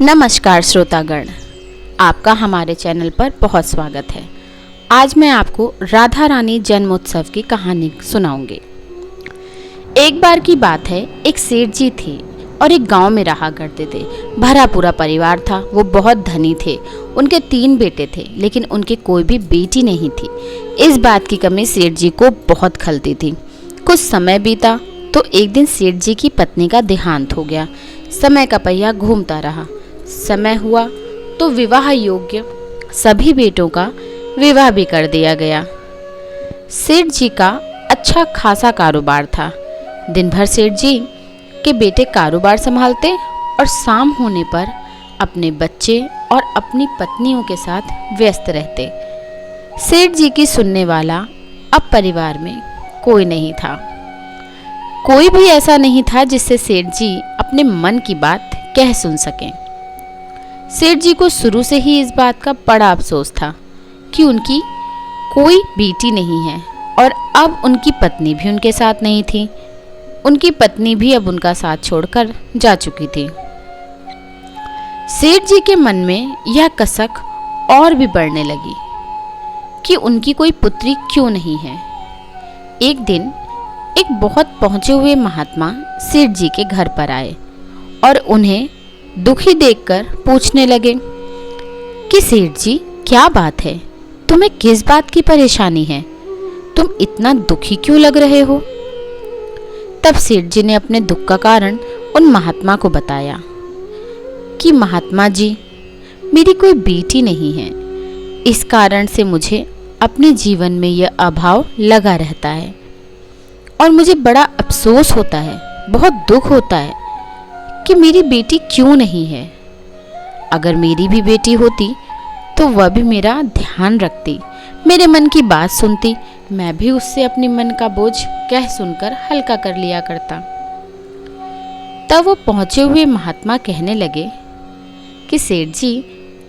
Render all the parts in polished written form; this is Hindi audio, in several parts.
नमस्कार श्रोतागण, आपका हमारे चैनल पर बहुत स्वागत है। आज मैं आपको राधा रानी जन्मोत्सव की कहानी सुनाऊंगी। एक बार की बात है, एक सेठ जी थे और एक गांव में रहा करते थे। भरा पूरा परिवार था। वो बहुत धनी थे। उनके 3 बेटे थे, लेकिन उनके कोई भी बेटी नहीं थी। इस बात की कमी सेठ जी को बहुत खलती थी। कुछ समय बीता तो एक दिन सेठ जी की पत्नी का देहांत हो गया। समय का पहिया घूमता रहा। समय हुआ तो विवाह योग्य सभी बेटों का विवाह भी कर दिया गया। सेठ जी का अच्छा खासा कारोबार था। दिन भर सेठ जी के बेटे कारोबार संभालते और शाम होने पर अपने बच्चे और अपनी पत्नियों के साथ व्यस्त रहते। सेठ जी की सुनने वाला अब परिवार में कोई नहीं था। कोई भी ऐसा नहीं था जिससे सेठ जी अपने मन की बात कह सुन सकें। सेठ जी को शुरू से ही इस बात का बड़ा अफसोस था कि उनकी कोई बेटी नहीं है और अब उनकी पत्नी भी उनके साथ नहीं थी। उनकी पत्नी भी अब उनका साथ छोड़कर जा चुकी थी। सेठ जी के मन में यह कसक और भी बढ़ने लगी कि उनकी कोई पुत्री क्यों नहीं है। एक दिन एक बहुत पहुंचे हुए महात्मा सेठ जी के घर पर आए और उन्हें दुखी देखकर पूछने लगे कि सेठ जी, क्या बात है? तुम्हें किस बात की परेशानी है? तुम इतना दुखी क्यों लग रहे हो? तब सेठ जी ने अपने दुख का कारण उन महात्मा को बताया कि महात्मा जी, मेरी कोई बेटी नहीं है। इस कारण से मुझे अपने जीवन में यह अभाव लगा रहता है और मुझे बड़ा अफसोस होता है, बहुत दुख होता है कि मेरी बेटी क्यों नहीं है। अगर मेरी भी बेटी होती तो वह भी मेरा ध्यान रखती, मेरे मन की बात सुनती। मैं भी उससे अपने मन का बोझ कह सुनकर हल्का कर लिया करता। तब वो पहुंचे हुए महात्मा कहने लगे कि सेठ जी,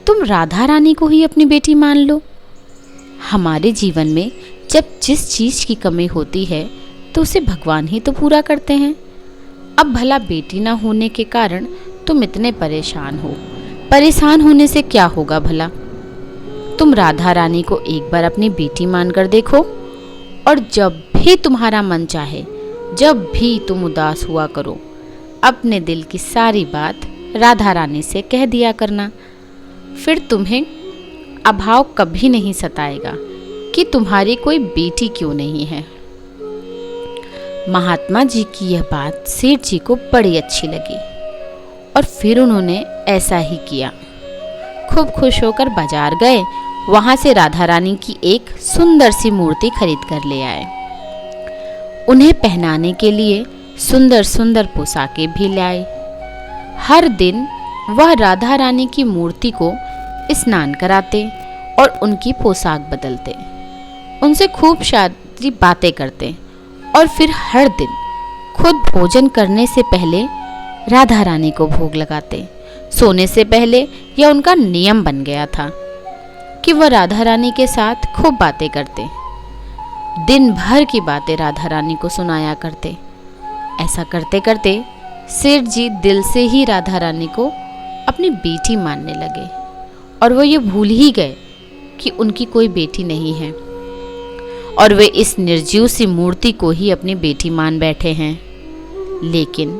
तुम राधा रानी को ही अपनी बेटी मान लो। हमारे जीवन में जब जिस चीज की कमी होती है तो उसे भगवान ही तो पूरा करते हैं। अब भला बेटी ना होने के कारण तुम इतने परेशान हो। परेशान होने से क्या होगा भला? तुम राधा रानी को एक बार अपनी बेटी मानकर देखो और जब भी तुम्हारा मन चाहे, जब भी तुम उदास हुआ करो, अपने दिल की सारी बात राधा रानी से कह दिया करना। फिर तुम्हें अभाव कभी नहीं सताएगा कि तुम्हारी कोई बेटी क्यों नहीं है। महात्मा जी की यह बात सेठ जी को बड़ी अच्छी लगी और फिर उन्होंने ऐसा ही किया। खूब खुश होकर बाजार गए। वहां से राधा रानी की एक सुंदर सी मूर्ति खरीद कर ले आए। उन्हें पहनाने के लिए सुंदर सुंदर पोशाकें भी लाए। हर दिन वह राधा रानी की मूर्ति को स्नान कराते और उनकी पोशाक बदलते, उनसे खूब सारी बातें करते और फिर हर दिन खुद भोजन करने से पहले राधा रानी को भोग लगाते। सोने से पहले यह उनका नियम बन गया था कि वह राधा रानी के साथ खूब बातें करते। दिन भर की बातें राधा रानी को सुनाया करते। ऐसा करते करते सेठ जी दिल से ही राधा रानी को अपनी बेटी मानने लगे और वो ये भूल ही गए कि उनकी कोई बेटी नहीं है और वे इस निर्जीव सी मूर्ति को ही अपनी बेटी मान बैठे हैं। लेकिन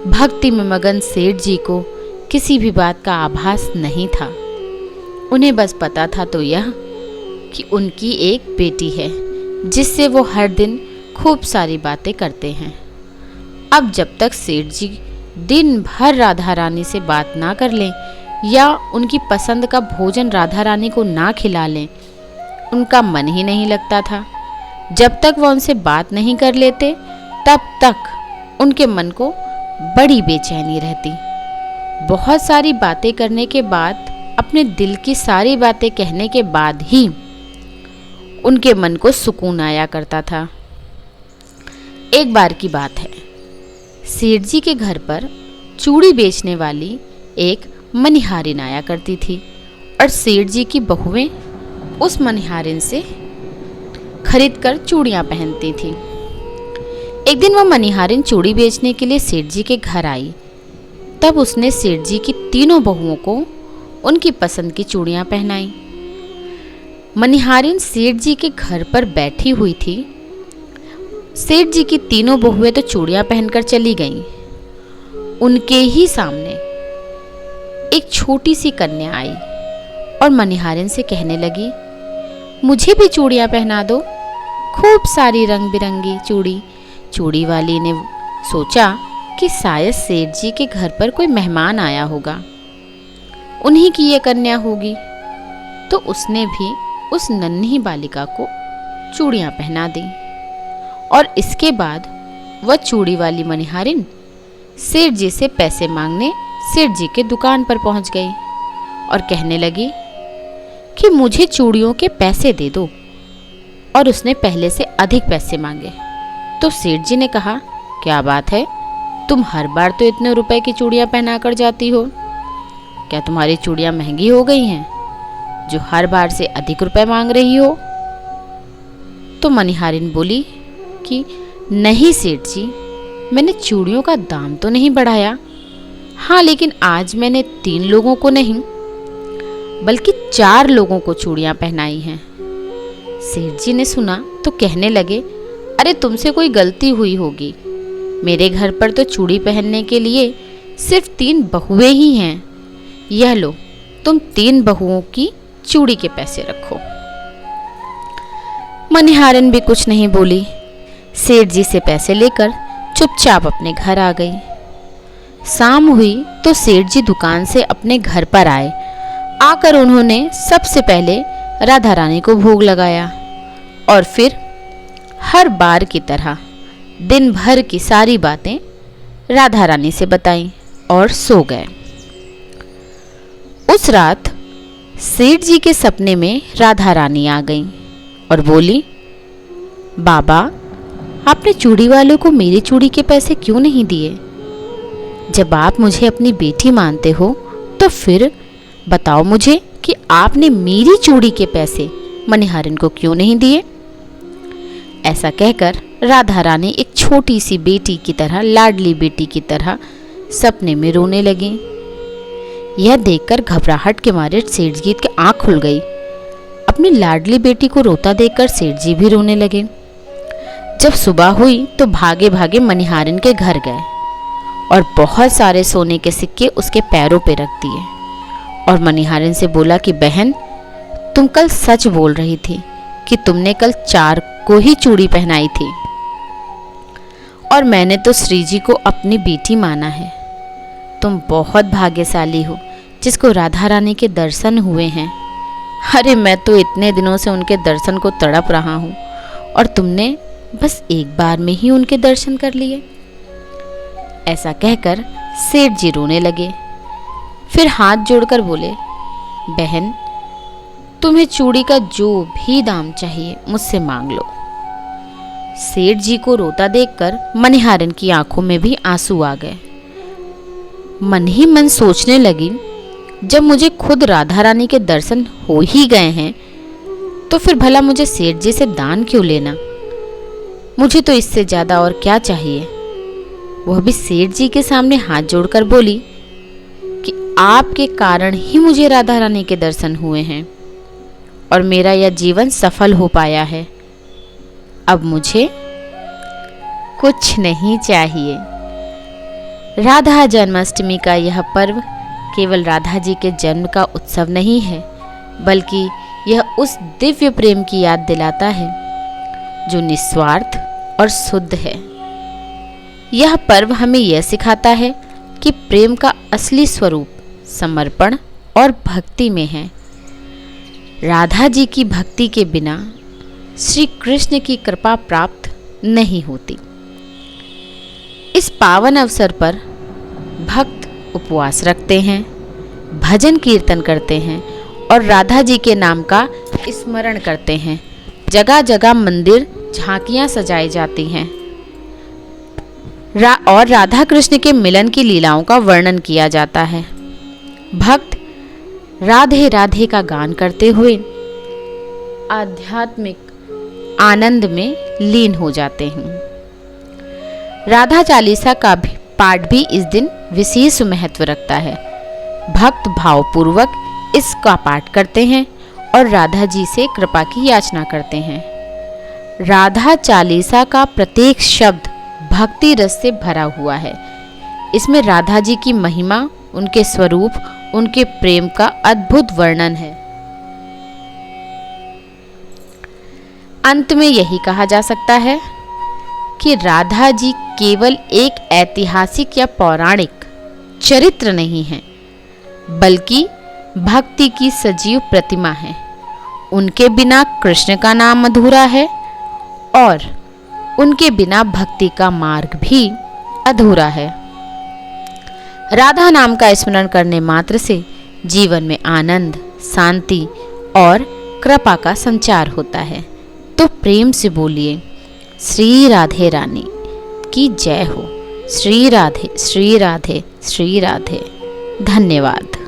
भक्ति में मगन सेठ जी को किसी भी बात का आभास नहीं था। उन्हें बस पता था तो यह कि उनकी एक बेटी है जिससे वो हर दिन खूब सारी बातें करते हैं। अब जब तक सेठ जी दिन भर राधा रानी से बात ना कर लें या उनकी पसंद का भोजन राधा रानी को ना खिला लें, उनका मन ही नहीं लगता था। जब तक वह उनसे बात नहीं कर लेते तब तक उनके मन को बड़ी बेचैनी रहती। बहुत सारी बातें करने के बाद, अपने दिल की सारी बातें कहने के बाद ही उनके मन को सुकून आया करता था। एक बार की बात है, सेठ जी के घर पर चूड़ी बेचने वाली एक मनिहारिन आया करती थी और सेठ जी की बहुएं उस मनिहारिन से खरीदकर चूड़ियां पहनती थी। एक दिन वह मनिहारिन चूड़ी बेचने के लिए सेठ जी के घर आई तब उसने सेठ जी की तीनों बहुओं को उनकी पसंद की चूड़ियां पहनाई। मनिहारिन सेठ जी के घर पर बैठी हुई थी। सेठ जी की तीनों बहुएं तो चूड़ियां पहनकर चली गईं। उनके ही सामने एक छोटी सी कन्या आई और मनिहारिन से कहने लगी, मुझे भी चूड़ियां पहना दो, खूब सारी रंग बिरंगी चूड़ी। चूड़ी वाली ने सोचा कि शायद सेठ जी के घर पर कोई मेहमान आया होगा, उन्हीं की ये कन्या होगी, तो उसने भी उस नन्ही बालिका को चूड़ियां पहना दी। और इसके बाद वह चूड़ी वाली मनिहारिन सेठ जी से पैसे मांगने सेठ जी के दुकान पर पहुंच गई और कहने लगी कि मुझे चूड़ियों के पैसे दे दो। और उसने पहले से अधिक पैसे मांगे तो सेठ जी ने कहा, क्या बात है, तुम हर बार तो इतने रुपए की चूड़ियां पहना कर जाती हो, क्या तुम्हारी चूड़ियां महंगी हो गई हैं जो हर बार से अधिक रुपए मांग रही हो? तो मनिहारिन बोली कि नहीं सेठ जी, मैंने चूड़ियों का दाम तो नहीं बढ़ाया, हाँ लेकिन आज मैंने 3 लोगों को नहीं बल्कि 4 लोगों को चूड़ियां पहनाई हैं। सेठ जी ने सुना तो कहने लगे, अरे तुमसे कोई गलती हुई होगी, मेरे घर पर तो चूड़ी पहनने के लिए सिर्फ 3 बहुएं ही हैं, यह लो तुम 3 बहुओं की चूड़ी के पैसे रखो। मनिहारिन भी कुछ नहीं बोली, सेठ जी से पैसे लेकर चुपचाप अपने घर आ गई। शाम हुई तो सेठ जी दुकान से अपने घर पर आए। आकर उन्होंने सबसे पहले राधा रानी को भोग लगाया और फिर हर बार की तरह दिन भर की सारी बातें राधा रानी से बताईं और सो गए। उस रात सेठ जी के सपने में राधा रानी आ गईं और बोली, बाबा आपने चूड़ी वाले को मेरी चूड़ी के पैसे क्यों नहीं दिए? जब आप मुझे अपनी बेटी मानते हो तो फिर बताओ मुझे कि आपने मेरी चूड़ी के पैसे मनिहारिन को क्यों नहीं दिए? ऐसा कहकर राधा रानी एक छोटी सी बेटी की तरह, लाडली बेटी की तरह सपने में रोने लगी। यह देखकर घबराहट के मारे सेठ जी की आंख खुल गई। अपनी लाडली बेटी को रोता देखकर सेठ जी भी रोने लगे। जब सुबह हुई तो भागे भागे मनिहारिन के घर गए और बहुत सारे सोने के सिक्के उसके पैरों पे रख दिए और मनिहारिन से बोला कि बहन, तुम कल सच बोल रही थी कि तुमने कल 4 को ही चूड़ी पहनाई थी और मैंने तो श्री जी को अपनी बेटी माना है। तुम बहुत भाग्यशाली हो जिसको राधा रानी के दर्शन हुए हैं। अरे मैं तो इतने दिनों से उनके दर्शन को तड़प रहा हूँ और तुमने बस एक बार में ही उनके दर्शन कर लिए। ऐसा कहकर सेठ जी रोने लगे। फिर हाथ जोड़कर बोले, बहन तुम्हें चूड़ी का जो भी दाम चाहिए मुझसे मांग लो। सेठ जी को रोता देखकर मनिहारिन की आंखों में भी आंसू आ गए। मन ही मन सोचने लगी, जब मुझे खुद राधा रानी के दर्शन हो ही गए हैं तो फिर भला मुझे सेठ जी से दान क्यों लेना? मुझे तो इससे ज़्यादा और क्या चाहिए। वह भी सेठ जी के सामने हाथ जोड़कर बोली कि आपके कारण ही मुझे राधा रानी के दर्शन हुए हैं और मेरा यह जीवन सफल हो पाया है। अब मुझे कुछ नहीं चाहिए। राधा जन्माष्टमी का यह पर्व केवल राधा जी के जन्म का उत्सव नहीं है, बल्कि यह उस दिव्य प्रेम की याद दिलाता है जो निस्वार्थ और शुद्ध है। यह पर्व हमें यह सिखाता है कि प्रेम का असली स्वरूप समर्पण और भक्ति में है। राधा जी की भक्ति के बिना श्री कृष्ण की कृपा प्राप्त नहीं होती। इस पावन अवसर पर भक्त उपवास रखते हैं, भजन कीर्तन करते हैं और राधा जी के नाम का स्मरण करते हैं। जगह जगह मंदिर झांकियां सजाई जाती हैं और राधा कृष्ण के मिलन की लीलाओं का वर्णन किया जाता है। भक्त राधे राधे का गान करते हुए आध्यात्मिक आनंद में लीन हो जाते हैं। राधा चालीसा का भी पाठ भी इस दिन विशेष महत्व रखता है। भक्त भावपूर्वक इसका पाठ करते हैं और राधा जी से कृपा की याचना करते हैं। राधा चालीसा का प्रत्येक शब्द भक्ति रस से भरा हुआ है। इसमें राधा जी की महिमा, उनके स्वरूप, उनके प्रेम का अद्भुत वर्णन है। अंत में यही कहा जा सकता है कि राधा जी केवल एक ऐतिहासिक या पौराणिक चरित्र नहीं है, बल्कि भक्ति की सजीव प्रतिमा है। उनके बिना कृष्ण का नाम अधूरा है और उनके बिना भक्ति का मार्ग भी अधूरा है। राधा नाम का स्मरण करने मात्र से जीवन में आनंद, शांति और कृपा का संचार होता है। तो प्रेम से बोलिए, श्री राधे रानी की जय हो। श्री राधे, श्री राधे, श्री राधे। धन्यवाद।